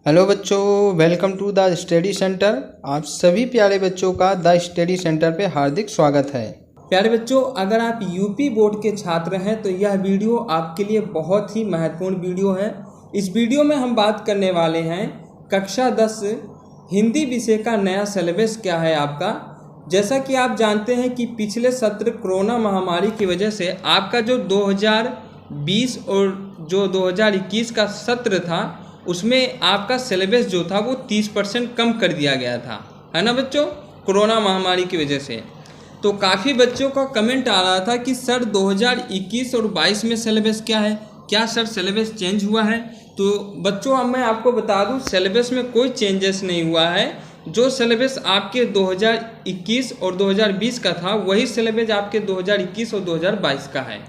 Hello बच्चों, welcome to the study centre. आप सभी प्यारे बच्चों का द स्टडी सेंटर पे हार्दिक स्वागत है। प्यारे बच्चों, अगर आप यूपी बोर्ड के छात्र हैं तो यह वीडियो आपके लिए बहुत ही महत्वपूर्ण वीडियो है। इस वीडियो में हम बात करने वाले हैं कक्षा 10 हिंदी विषय का नया सिलेबस क्या है आपका। जैसा कि आप जानते हैं कि पिछले सत्र कोरोना महामारी की वजह से आपका जो 2020 और जो 2021 का सत्र था उसमें आपका सिलेबस जो था वो 30% कम कर दिया गया था, है ना बच्चों, कोरोना महामारी की वजह से। तो काफ़ी बच्चों का कमेंट आ रहा था कि सर 2021 और 22 में सिलेबस क्या है, क्या सर सिलेबस चेंज हुआ है। तो बच्चों अब मैं आपको बता दूं सिलेबस में कोई चेंजेस नहीं हुआ है। जो सिलेबस आपके 2021 और 2020 का था वही सिलेबस आपके 2021 और 2022 का है।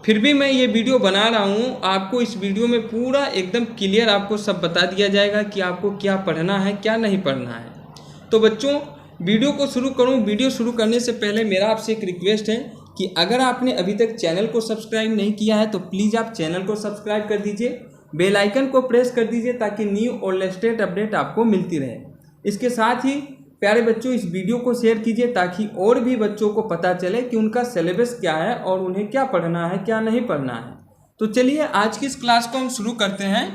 फिर भी मैं ये वीडियो बना रहा हूँ, आपको इस वीडियो में पूरा एकदम क्लियर आपको सब बता दिया जाएगा कि आपको क्या पढ़ना है क्या नहीं पढ़ना है। तो बच्चों वीडियो को शुरू करूँ। वीडियो शुरू करने से पहले मेरा आपसे एक रिक्वेस्ट है कि अगर आपने अभी तक चैनल को सब्सक्राइब नहीं किया है तो प्लीज़ आप चैनल को सब्सक्राइब कर दीजिए, बेल आइकन को प्रेस कर दीजिए ताकि न्यू और लेटेस्ट अपडेट आपको मिलती रहे। इसके साथ ही प्यारे बच्चों इस वीडियो को शेयर कीजिए ताकि और भी बच्चों को पता चले कि उनका सिलेबस क्या है और उन्हें क्या पढ़ना है क्या नहीं पढ़ना है। तो चलिए आज की इस क्लास को हम शुरू करते हैं।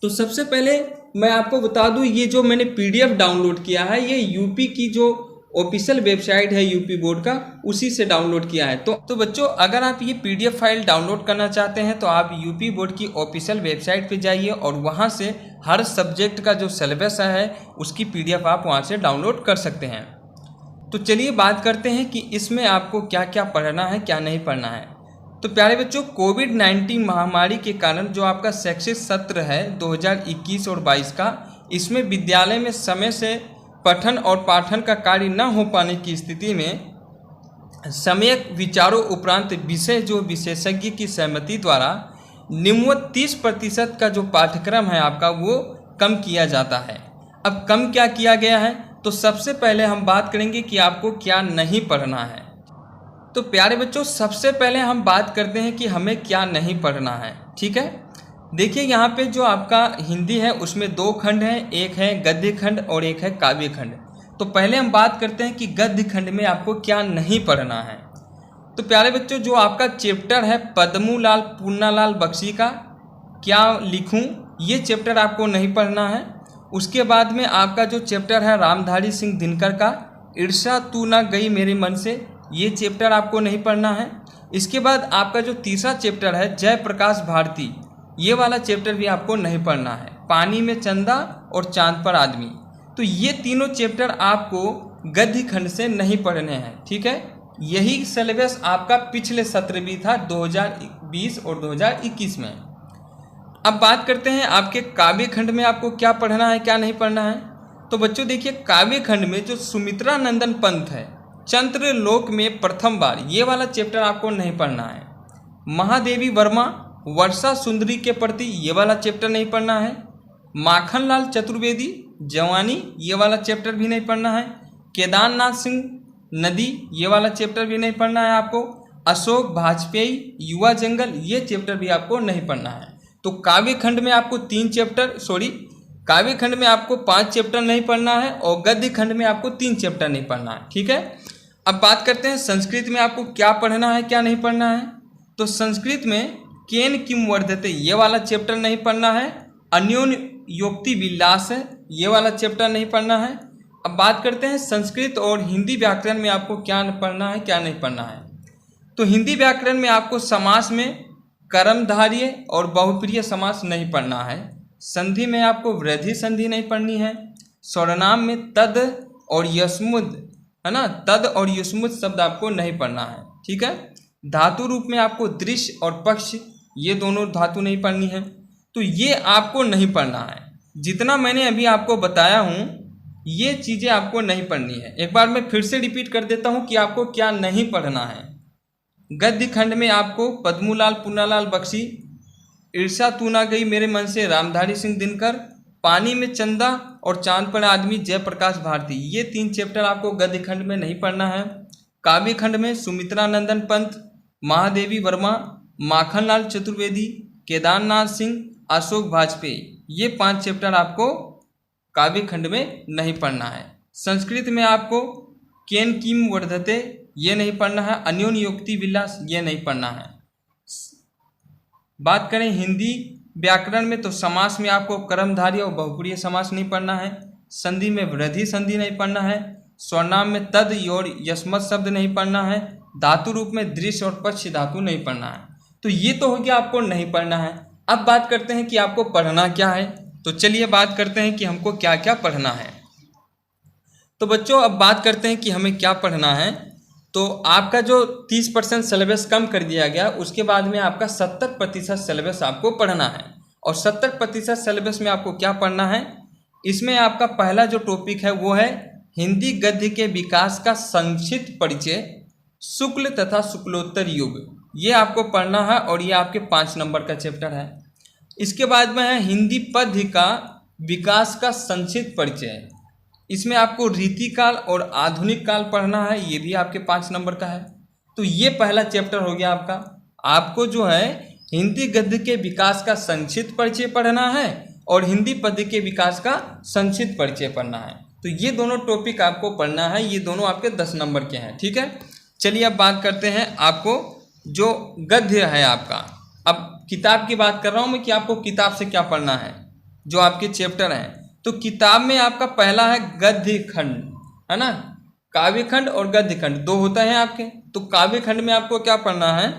तो सबसे पहले मैं आपको बता दूं ये जो मैंने पीडीएफ डाउनलोड किया है ये यूपी की जो ऑफिशियल वेबसाइट है यूपी बोर्ड का उसी से डाउनलोड किया है। तो बच्चों अगर आप ये पीडीएफ फाइल डाउनलोड करना चाहते हैं तो आप यूपी बोर्ड की ऑफिशियल वेबसाइट पे जाइए और वहाँ से हर सब्जेक्ट का जो सिलेबस है उसकी पीडीएफ आप वहाँ से डाउनलोड कर सकते हैं। तो चलिए बात करते हैं कि इसमें आपको क्या क्या पढ़ना है क्या नहीं पढ़ना है। तो प्यारे बच्चों कोविड-19 महामारी के कारण जो आपका शैक्षिक सत्र है 2021 और 22 का, इसमें विद्यालय में समय से पठन और पाठन का कार्य न हो पाने की स्थिति में सम्यक विचारों उपरांत विषय जो विशेषज्ञ की सहमति द्वारा निम्नवत 30% का जो पाठ्यक्रम है आपका वो कम किया जाता है। अब कम क्या किया गया है, तो सबसे पहले हम बात करेंगे कि आपको क्या नहीं पढ़ना है। तो प्यारे बच्चों सबसे पहले हम बात करते हैं कि हमें क्या नहीं पढ़ना है। ठीक है, देखिए यहाँ पे जो आपका हिंदी है उसमें 2 खंड हैं, एक है गद्य खंड और एक है काव्य खंड। तो पहले हम बात करते हैं कि गद्य खंड में आपको क्या नहीं पढ़ना है। तो प्यारे बच्चों जो आपका चैप्टर है पद्मूलाल पूर्णालाल बख्शी का क्या लिखूं, ये चैप्टर आपको नहीं पढ़ना है। उसके बाद में आपका जो चैप्टर है रामधारी सिंह दिनकर का ईर्ष्या तू ना गई मेरे मन से, ये चैप्टर आपको नहीं पढ़ना है। इसके बाद आपका जो तीसरा चैप्टर है जयप्रकाश भारती, ये वाला चैप्टर भी आपको नहीं पढ़ना है। पानी में चंदा और चांद पर आदमी, तो ये तीनों चैप्टर आपको गद्य खंड से नहीं पढ़ने हैं। ठीक है, यही सिलेबस आपका पिछले सत्र भी था 2020 और 2021 में। अब बात करते हैं आपके काव्य खंड में आपको क्या पढ़ना है क्या नहीं पढ़ना है। तो बच्चों देखिए काव्य खंड में जो सुमित्रा नंदन पंत है चंद्रलोक में प्रथम बार, ये वाला चैप्टर आपको नहीं पढ़ना है। महादेवी वर्मा वर्षा सुंदरी के प्रति, ये वाला चैप्टर नहीं पढ़ना है। माखनलाल चतुर्वेदी जवानी, ये वाला चैप्टर भी नहीं पढ़ना है। केदारनाथ सिंह नदी, ये वाला चैप्टर भी नहीं पढ़ना है आपको। अशोक वाजपेयी युवा जंगल, ये चैप्टर भी आपको नहीं पढ़ना है। तो काव्य खंड में आपको काव्य खंड में आपको 5 चैप्टर नहीं पढ़ना है और गद्य खंड में आपको 3 चैप्टर नहीं पढ़ना है। ठीक है, अब बात करते हैं संस्कृत में आपको क्या पढ़ना है क्या नहीं पढ़ना है। तो संस्कृत में केन किम वर्धते, ये वाला चैप्टर नहीं पढ़ना है। अन्योन्योक्ति विलास है, ये वाला चैप्टर नहीं पढ़ना है। अब बात करते हैं संस्कृत और हिंदी व्याकरण में आपको क्या पढ़ना है क्या नहीं पढ़ना है। तो हिंदी व्याकरण में आपको समास में कर्मधारय और बहुप्रिय समास नहीं पढ़ना है। संधि में आपको वृद्धि संधि नहीं पढ़नी है। सर्वनाम में तद और यस्मुद, है ना, तद और युष्मुद शब्द आपको नहीं पढ़ना है। ठीक है, धातु रूप में आपको दृश्य और पक्ष, ये दोनों धातु नहीं पढ़नी है। तो ये आपको नहीं पढ़ना है। जितना मैंने अभी आपको बताया हूँ ये चीज़ें आपको नहीं पढ़नी है। एक बार मैं फिर से रिपीट कर देता हूँ कि आपको क्या नहीं पढ़ना है। गद्य खंड में आपको पद्मूलाल पूर्णालाल बख्शी, ईर्ष्या तू ना गई मेरे मन से रामधारी सिंह दिनकर, पानी में चंदा और चांद पर आदमी जयप्रकाश भारती, ये 3 चैप्टर आपको गद्य खंड में नहीं पढ़ना है। काव्य खंड में सुमित्रा नंदन पंत, महादेवी वर्मा, माखनलाल चतुर्वेदी, केदारनाथ सिंह, अशोक वाजपेयी, ये 5 चैप्टर आपको काव्य खंड में नहीं पढ़ना है। संस्कृत में आपको केन किम वर्धते ये नहीं पढ़ना है, अन्योन्योक्ति विलास ये नहीं पढ़ना है। बात करें हिंदी व्याकरण में तो समास में आपको कर्मधारय और बहुपुरुषीय समास नहीं पढ़ना है, संधि में वृद्धि संधि नहीं पढ़ना है, स्वरनाम में तद और यस्मत शब्द नहीं पढ़ना है, धातु रूप में दृश्य और पक्ष धातु नहीं पढ़ना है। तो ये तो हो गया आपको नहीं पढ़ना है। अब बात करते हैं कि आपको पढ़ना क्या है। तो चलिए बात करते हैं कि हमको क्या क्या पढ़ना है। तो बच्चों अब बात करते हैं कि हमें क्या पढ़ना है। तो आपका जो 30% सिलेबस कम कर दिया गया, उसके बाद में आपका 70% सिलेबस आपको पढ़ना है। और 70% सिलेबस में आपको क्या पढ़ना है, इसमें आपका पहला जो टॉपिक है वो है हिंदी गद्य के विकास का संक्षिप्त परिचय, शुक्ल तथा शुक्लोत्तर युग, ये आपको पढ़ना है और ये आपके 5 नंबर का चैप्टर है। इसके बाद में है हिंदी पद्य का विकास का संक्षिप्त परिचय, इसमें आपको रीतिकाल और आधुनिक काल पढ़ना है, ये भी आपके 5 नंबर का है। तो ये पहला चैप्टर हो गया आपका। आपको जो है हिंदी गद्य के विकास का संक्षिप्त परिचय पढ़ना है और हिंदी पद्य के विकास का संक्षिप्त परिचय पढ़ना है। तो ये दोनों टॉपिक आपको पढ़ना है, ये दोनों आपके 10 नंबर के हैं, ठीक है। चलिए अब बात करते हैं आपको जो गद्य है आपका। अब किताब की बात कर रहा हूँ मैं कि आपको किताब से क्या पढ़ना है, जो आपके चैप्टर हैं। तो किताब में आपका पहला है गद्य खंड, है ना, काव्य खंड और गद्य खंड 2 होता है आपके। तो काव्य खंड में आपको क्या पढ़ना है,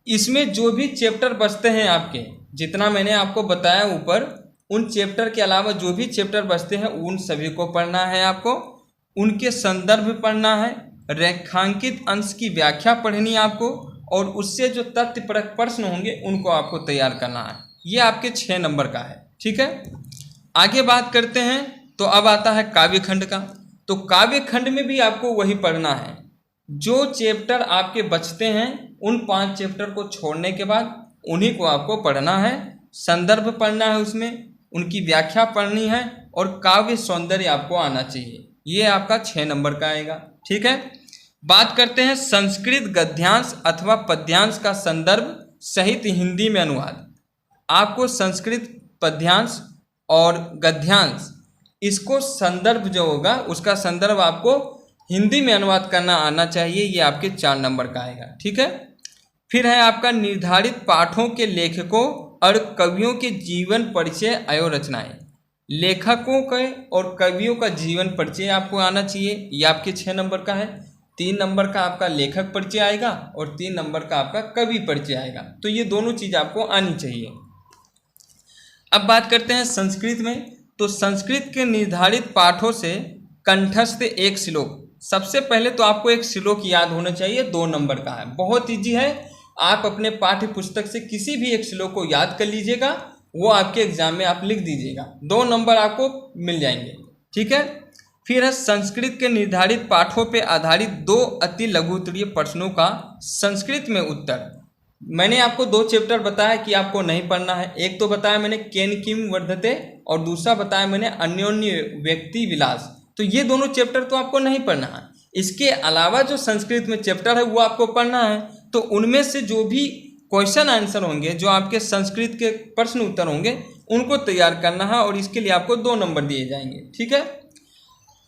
इसमें जो भी चैप्टर बचते हैं आपके, जितना मैंने आपको बताया ऊपर, उन चैप्टर के अलावा जो भी चैप्टर बचते हैं उन सभी को पढ़ना है आपको। उनके संदर्भ पढ़ना है, रेखांकित अंश की व्याख्या पढ़नी है आपको, और उससे जो तथ्यपरक प्रश्न होंगे उनको आपको तैयार करना है। ये आपके 6 नंबर का है, ठीक है। आगे बात करते हैं तो अब आता है काव्य खंड का। तो काव्य खंड में भी आपको वही पढ़ना है, जो चैप्टर आपके बचते हैं उन 5 चैप्टर को छोड़ने के बाद उन्हीं को आपको पढ़ना है। संदर्भ पढ़ना है, उसमें उनकी व्याख्या पढ़नी है और काव्य सौंदर्य आपको आना चाहिए। ये आपका 6 नंबर का आएगा, ठीक है। बात करते हैं संस्कृत गद्यांश अथवा पद्यांश का संदर्भ सहित हिंदी में अनुवाद। आपको संस्कृत पद्यांश और गद्यांश, इसको संदर्भ जो होगा उसका संदर्भ आपको हिंदी में अनुवाद करना आना चाहिए। ये आपके 4 नंबर का आएगा, ठीक है। फिर है आपका निर्धारित पाठों के लेखकों और कवियों के जीवन परिचय एवं रचनाएं। लेखकों के और कवियों का जीवन परिचय आपको आना चाहिए, ये आपके 6 नंबर का है। 3 नंबर का आपका लेखक परिचय आएगा और 3 नंबर का आपका कवि परिचय आएगा। तो ये दोनों चीज़ आपको आनी चाहिए। अब बात करते हैं संस्कृत में। तो संस्कृत के निर्धारित पाठों से कंठस्थ एक श्लोक। सबसे पहले तो आपको एक श्लोक याद होना चाहिए, 2 नंबर का है, बहुत ईजी है। आप अपने पाठ्य पुस्तक से किसी भी एक श्लोक को याद कर लीजिएगा, वो आपके एग्जाम में आप लिख दीजिएगा, 2 नंबर आपको मिल जाएंगे, ठीक है। फिर है संस्कृत के निर्धारित पाठों पर आधारित 2 अति लघु उत्तरीय प्रश्नों का संस्कृत में उत्तर। मैंने आपको 2 चैप्टर बताया कि आपको नहीं पढ़ना है। एक तो बताया मैंने केन किम वर्धते और दूसरा बताया मैंने अन्योन्य व्यक्ति विलास। तो ये दोनों चैप्टर तो आपको नहीं पढ़ना है। इसके अलावा जो संस्कृत में चैप्टर है वो आपको पढ़ना है। तो उनमें से जो भी क्वेश्चन आंसर होंगे, जो आपके संस्कृत के प्रश्न उत्तर होंगे, उनको तैयार करना है और इसके लिए आपको 2 नंबर दिए जाएंगे, ठीक है।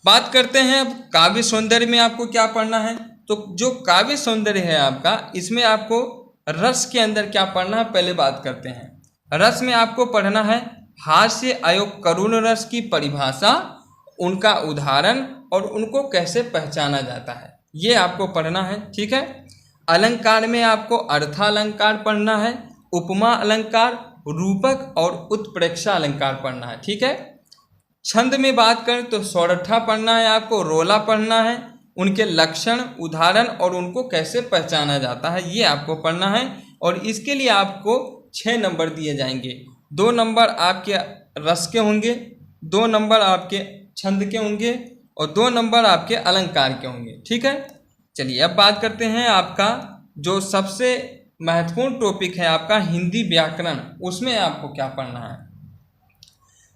बात करते हैं अब काव्य सौंदर्य में आपको क्या पढ़ना है। तो जो काव्य सौंदर्य है आपका, इसमें आपको रस के अंदर क्या पढ़ना है, पहले बात करते हैं। रस में आपको पढ़ना है हास्य एवं करुण रस की परिभाषा, उनका उदाहरण और उनको कैसे पहचाना जाता है, ये आपको पढ़ना है, ठीक है। अलंकार में आपको अर्थालंकार पढ़ना है, उपमा अलंकार, रूपक और उत्प्रेक्षा अलंकार पढ़ना है, ठीक है। छंद में बात करें तो सौरठा पढ़ना है आपको, रोला पढ़ना है, उनके लक्षण, उदाहरण और उनको कैसे पहचाना जाता है, ये आपको पढ़ना है। और इसके लिए आपको 6 नंबर दिए जाएंगे। 2 नंबर आपके रस के होंगे, 2 नंबर आपके छंद के होंगे और 2 नंबर आपके अलंकार के होंगे, ठीक है। चलिए अब बात करते हैं आपका जो सबसे महत्वपूर्ण टॉपिक है आपका हिंदी व्याकरण, उसमें आपको क्या पढ़ना है।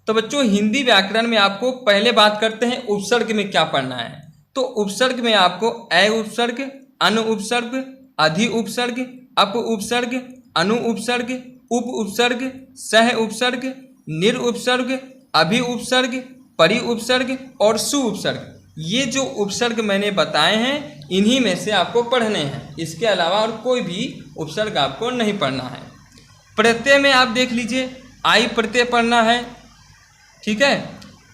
तो बच्चों हिंदी व्याकरण में आपको पहले बात करते हैं उपसर्ग में क्या पढ़ना है। तो उपसर्ग में आपको अ उपसर्ग, अन उपसर्ग, अधि उपसर्ग, अप उपसर्ग, अनु उपसर्ग उप उपसर्ग, सह उपसर्ग, निर उपसर्ग, अभि उपसर्ग, परि उपसर्ग और सु उपसर्ग। ये जो उपसर्ग मैंने बताए हैं इन्हीं में से आपको पढ़ने हैं, इसके अलावा और कोई भी उपसर्ग आपको नहीं पढ़ना है। प्रत्यय में आप देख लीजिए, आई प्रत्यय पढ़ना है, ठीक है,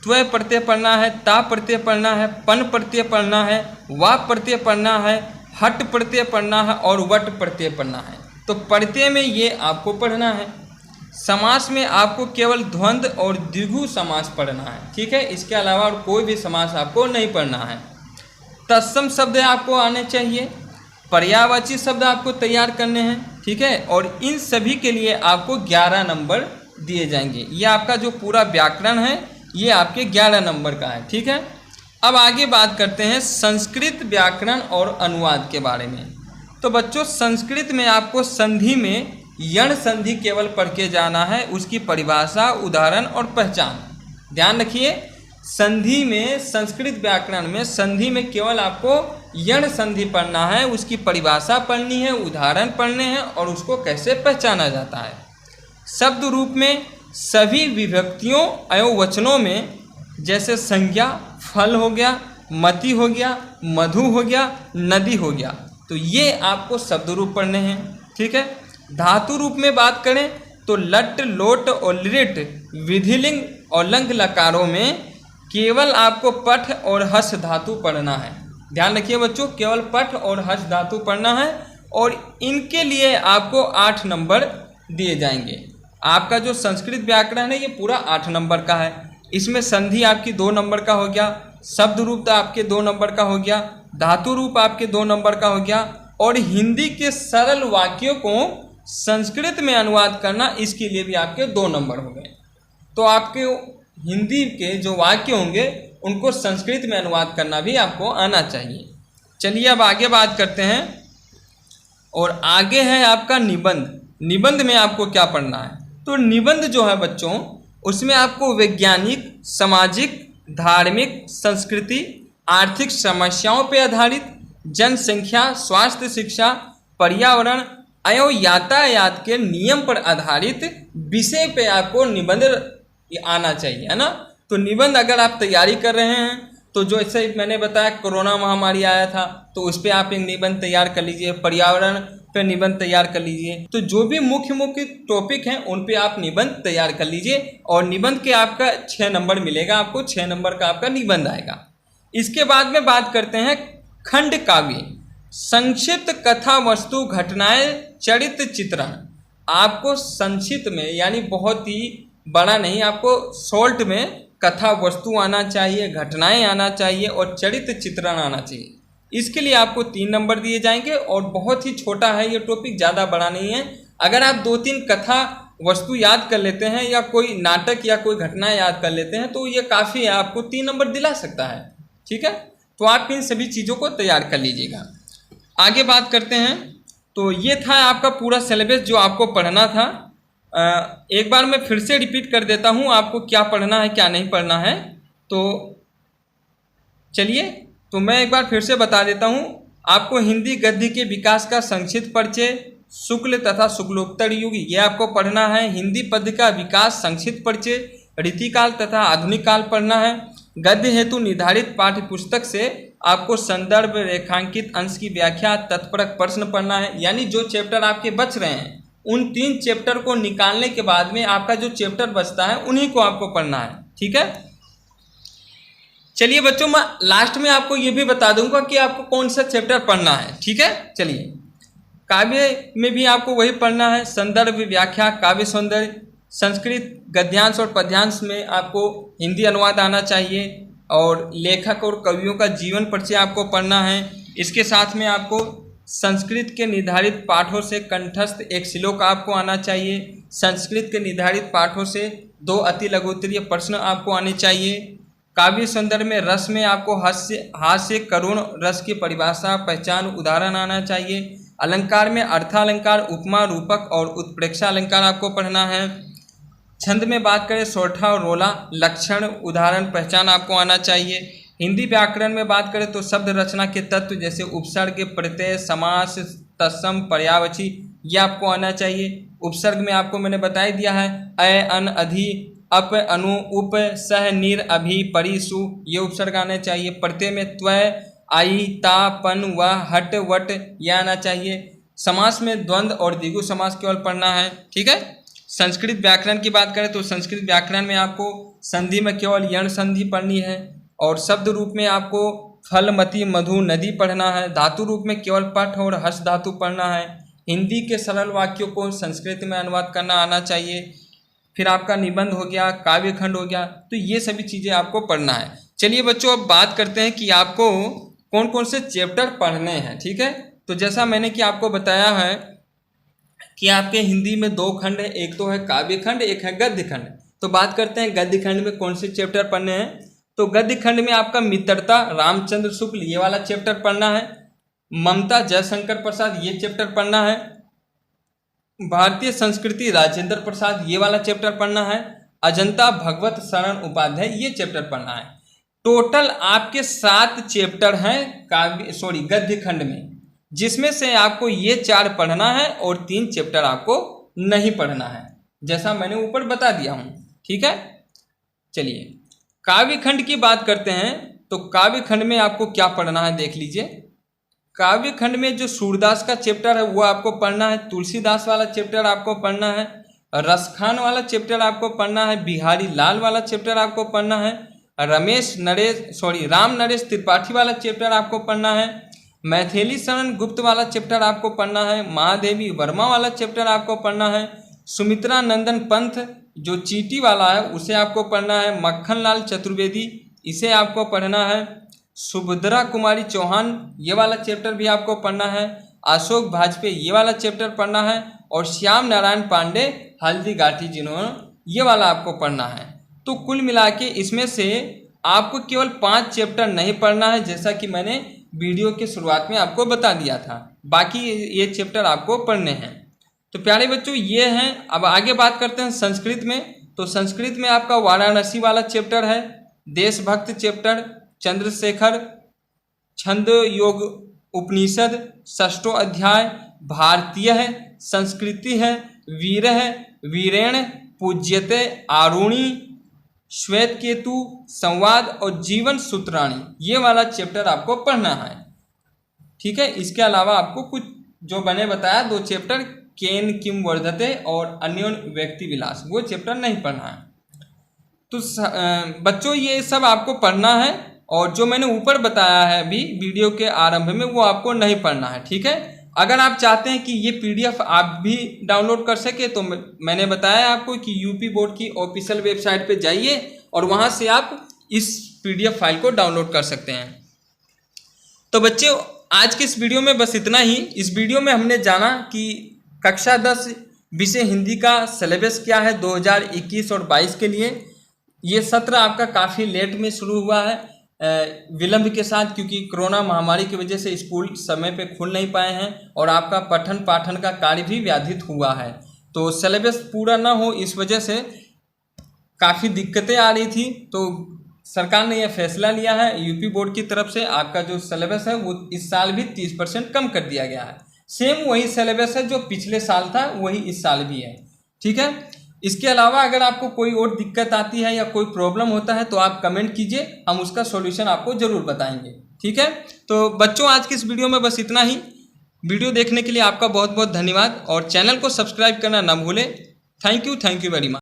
त्व प्रत्यय पढ़ना है, ता प्रत्यय पढ़ना है, पन प्रत्यय पढ़ना है, वा प्रत्यय पढ़ना है, हट प्रत्यय पढ़ना है और वट प्रत्यय पढ़ना है। तो प्रत्यय में ये आपको पढ़ना है। समास में आपको केवल द्वंद्व और द्विगु समास पढ़ना है, ठीक है, इसके अलावा और कोई भी समास आपको नहीं पढ़ना है। तत्सम शब्द आपको आने चाहिए, पर्यायवाची शब्द आपको तैयार करने हैं, ठीक है, और इन सभी के लिए आपको 11 नंबर दिए जाएंगे। ये आपका जो पूरा व्याकरण है ये आपके 11 नंबर का है, ठीक है। अब आगे बात करते हैं संस्कृत व्याकरण और अनुवाद के बारे में। तो बच्चों संस्कृत में आपको संधि में यण संधि केवल पढ़ के जाना है, उसकी परिभाषा, उदाहरण और पहचान ध्यान रखिए। संधि में, संस्कृत व्याकरण में संधि में केवल आपको यण संधि पढ़ना है, उसकी परिभाषा पढ़नी है, उदाहरण पढ़ने हैं और उसको कैसे पहचाना जाता है। शब्द रूप में सभी विभक्तियों एवं वचनों में, जैसे संज्ञा, फल हो गया, मति हो गया, मधु हो गया, नदी हो गया, तो ये आपको शब्द रूप पढ़ने हैं, ठीक है। धातु रूप में बात करें तो लट, लोट और लिट विधिलिंग और लंग लकारों में केवल आपको पठ और हस धातु पढ़ना है। ध्यान रखिए बच्चों, केवल पठ और हस धातु पढ़ना है और इनके लिए आपको 8 नंबर दिए जाएंगे। आपका जो संस्कृत व्याकरण है ये पूरा 8 नंबर का है। इसमें संधि आपकी 2 नंबर का हो गया, शब्द रूप तो आपके 2 नंबर का हो गया, धातु रूप आपके 2 नंबर का हो गया और हिंदी के सरल वाक्यों को संस्कृत में अनुवाद करना, इसके लिए भी आपके 2 नंबर हो गए। तो आपके हिंदी के जो वाक्य होंगे उनको संस्कृत में अनुवाद करना भी आपको आना चाहिए। चलिए अब आगे बात करते हैं और आगे है आपका निबंध। निबंध में आपको क्या पढ़ना है? तो निबंध जो है बच्चों उसमें आपको वैज्ञानिक, सामाजिक, धार्मिक, संस्कृति, आर्थिक समस्याओं पर आधारित, जनसंख्या, स्वास्थ्य, शिक्षा, पर्यावरण एवं यातायात के नियम पर आधारित विषय पे आपको निबंध आना चाहिए, है ना। तो निबंध अगर आप तैयारी कर रहे हैं तो जो ऐसे मैंने बताया कोरोना महामारी आया था तो उस पर आप एक निबंध तैयार कर लीजिए, पर्यावरण पे निबंध तैयार कर लीजिए। तो जो भी मुख्य मुख्य टॉपिक हैं उन पे आप निबंध तैयार कर लीजिए और निबंध के आपका 6 नंबर मिलेगा, आपको 6 नंबर का आपका निबंध आएगा। इसके बाद में बात करते हैं खंड काव्य, संक्षिप्त कथा, वस्तु, घटनाएं, चरित्र चित्रण। आपको संक्षिप्त में यानी बहुत ही बड़ा नहीं, आपको शॉर्ट में कथा वस्तु आना चाहिए, घटनाएं आना चाहिए और चरित्र चित्रण आना चाहिए। इसके लिए आपको 3 नंबर दिए जाएंगे और बहुत ही छोटा है ये टॉपिक, ज़्यादा बड़ा नहीं है। अगर आप 2-3 कथा वस्तु याद कर लेते हैं या कोई नाटक या कोई घटना याद कर लेते हैं तो ये काफ़ी है, आपको 3 नंबर दिला सकता है, ठीक है। तो आप इन सभी चीज़ों को तैयार कर लीजिएगा। आगे बात करते हैं। तो ये था आपका पूरा सिलेबस जो आपको पढ़ना था। एक बार मैं फिर से रिपीट कर देता हूँ आपको क्या पढ़ना है क्या नहीं पढ़ना है। तो चलिए, तो मैं एक बार फिर से बता देता हूँ। आपको हिंदी गद्य के विकास का संक्षिप्त परिचय, शुक्ल तथा शुक्लोत्तर युग ये आपको पढ़ना है। हिंदी पद्य का विकास संक्षिप्त परिचय, रीतिकाल तथा आधुनिक काल पढ़ना है। गद्य हेतु निर्धारित पाठ्य पुस्तक से आपको संदर्भ, रेखांकित अंश की व्याख्या, तत्परक प्रश्न पढ़ना है। यानी जो चैप्टर आपके बच रहे हैं उन 3 चैप्टर को निकालने के बाद में आपका जो चैप्टर बचता है उन्हीं को आपको पढ़ना है, ठीक है। चलिए बच्चों, मैं लास्ट में आपको ये भी बता दूंगा कि आपको कौन सा चैप्टर पढ़ना है, ठीक है। चलिए, काव्य में भी आपको वही पढ़ना है, संदर्भ, व्याख्या, काव्य सौंदर्य। संस्कृत गद्यांश और पद्यांश में आपको हिंदी अनुवाद आना चाहिए और लेखक और कवियों का जीवन परिचय आपको पढ़ना है। इसके साथ में आपको संस्कृत के निर्धारित पाठों से कंठस्थ एक श्लोक आपको आना चाहिए। संस्कृत के निर्धारित पाठों से 2 अति लघुत्तरीय प्रश्न आपको आने चाहिए। काव्य सौंदर्य में रस में आपको हास्य, करुण रस की परिभाषा, पहचान, उदाहरण आना चाहिए। अलंकार में अर्थालंकार, उपमा, रूपक और उत्प्रेक्षा अलंकार आपको पढ़ना है। छंद में बात करें सोरठा और रोला, लक्षण, उदाहरण, पहचान आपको आना चाहिए। हिंदी व्याकरण में बात करें तो शब्द रचना के तत्व जैसे उपसर्ग, प्रत्यय, समास, तत्सम, पर्यायवाची ये आपको आना चाहिए। उपसर्ग में आपको मैंने बता ही दिया है, अ अन अधि अप अनु उप सह निर अभि परि सु ये उपसर्ग आने चाहिए। प्रत्यय में त्वय आई ता पन व हट वट यह आना चाहिए। समास में द्वंद्व और द्विगु समास केवल पढ़ना है, ठीक है। संस्कृत व्याकरण की बात करें तो संस्कृत व्याकरण में आपको संधि में केवल यण संधि पढ़नी है और शब्द रूप में आपको फलमती मधु नदी पढ़ना है। धातु रूप में केवल पठ और हस धातु पढ़ना है। हिंदी के सरल वाक्यों को संस्कृत में अनुवाद करना आना चाहिए। फिर आपका निबंध हो गया, काव्य खंड हो गया, तो ये सभी चीज़ें आपको पढ़ना है। चलिए बच्चों अब बात करते हैं कि आपको कौन कौन से चैप्टर पढ़ने हैं, ठीक है। तो जैसा मैंने कि आपको बताया है कि आपके हिंदी में 2 खंड है, एक तो है काव्य खंड, एक है गद्य खंड। तो बात करते हैं गद्य खंड में कौन से चैप्टर पढ़ने हैं। तो गद्य खंड में आपका मित्रता रामचंद्र शुक्ल ये वाला चैप्टर पढ़ना है। ममता जयशंकर प्रसाद ये चैप्टर पढ़ना है। भारतीय संस्कृति राजेंद्र प्रसाद ये वाला चैप्टर पढ़ना है। अजंता भगवत शरण उपाध्याय ये चैप्टर पढ़ना है। टोटल आपके 7 चैप्टर हैं गद्य खंड में, जिसमें से आपको ये 4 पढ़ना है और 3 चैप्टर आपको नहीं पढ़ना है, जैसा मैंने ऊपर बता दिया हूँ, ठीक है। चलिए काव्य खंड की बात करते हैं। तो काव्य खंड में आपको क्या पढ़ना है देख लीजिए। काव्य खंड में जो सूरदास का चैप्टर है वो आपको पढ़ना है। तुलसीदास वाला चैप्टर आपको पढ़ना है। रसखान वाला चैप्टर आपको पढ़ना है। बिहारी लाल वाला चैप्टर आपको पढ़ना है। राम नरेश त्रिपाठी वाला चैप्टर आपको पढ़ना है। मैथिली शरण गुप्त वाला चैप्टर आपको पढ़ना है। महादेवी वर्मा वाला चैप्टर आपको पढ़ना है। सुमित्रा नंदन पंथ जो चीटी वाला है उसे आपको पढ़ना है। मक्खन लाल चतुर्वेदी इसे आपको पढ़ना है। सुभद्रा कुमारी चौहान ये वाला चैप्टर भी आपको पढ़ना है। अशोक भाजपेयी ये वाला चैप्टर पढ़ना है। और श्याम नारायण पांडे हल्दी घाटी जिन्होंने ये वाला आपको पढ़ना है। तो कुल मिला के इसमें से आपको केवल 5 चैप्टर नहीं पढ़ना है, जैसा कि मैंने वीडियो के शुरुआत में आपको बता दिया था। बाकी ये चैप्टर आपको पढ़ने हैं। तो प्यारे बच्चों ये हैं। अब आगे बात करते हैं संस्कृत में। तो संस्कृत में आपका वाराणसी वाला चैप्टर है। देशभक्त चैप्टर, चंद्रशेखर, छंद योग उपनिषद, 6ठो अध्याय, भारतीय है, संस्कृति है, वीर है, वीरेण, पूज्यते, आरुणी, श्वेत केतु, संवाद और जीवन सूत्राणी ये वाला चैप्टर आपको पढ़ना है, ठीक है। इसके अलावा आपको कुछ जो मैंने बताया 2 चैप्टर केन किम वर्धते और अन्योन व्यक्ति विलास वो चैप्टर नहीं पढ़ना है। तो बच्चों ये सब आपको पढ़ना है और जो मैंने ऊपर बताया है अभी वीडियो के आरंभ में वो आपको नहीं पढ़ना है, ठीक है। अगर आप चाहते हैं कि ये PDF आप भी डाउनलोड कर सके तो मैंने बताया आपको कि यूपी बोर्ड की ऑफिशियल वेबसाइट पे जाइए और वहाँ से आप इस PDF फाइल को डाउनलोड कर सकते हैं। तो बच्चों आज के इस वीडियो में बस इतना ही। इस वीडियो में हमने जाना कि कक्षा 10 विषय हिंदी का सिलेबस क्या है 2021 और 22 के लिए। ये सत्र आपका काफ़ी लेट में शुरू हुआ है, विलंब के साथ, क्योंकि कोरोना महामारी की वजह से स्कूल समय पे खुल नहीं पाए हैं और आपका पठन पाठन का कार्य भी व्याधित हुआ है। तो सिलेबस पूरा ना हो इस वजह से काफ़ी दिक्कतें आ रही थी। तो सरकार ने यह फैसला लिया है यूपी बोर्ड की तरफ से, आपका जो सिलेबस है वो इस साल भी 30% कम कर दिया गया है। सेम वही सिलेबस है जो पिछले साल था वही इस साल भी है, ठीक है। इसके अलावा अगर आपको कोई और दिक्कत आती है या कोई प्रॉब्लम होता है तो आप कमेंट कीजिए, हम उसका सॉल्यूशन आपको ज़रूर बताएंगे, ठीक है। तो बच्चों आज की इस वीडियो में बस इतना ही। वीडियो देखने के लिए आपका बहुत बहुत धन्यवाद और चैनल को सब्सक्राइब करना ना भूलें। Thank you very much.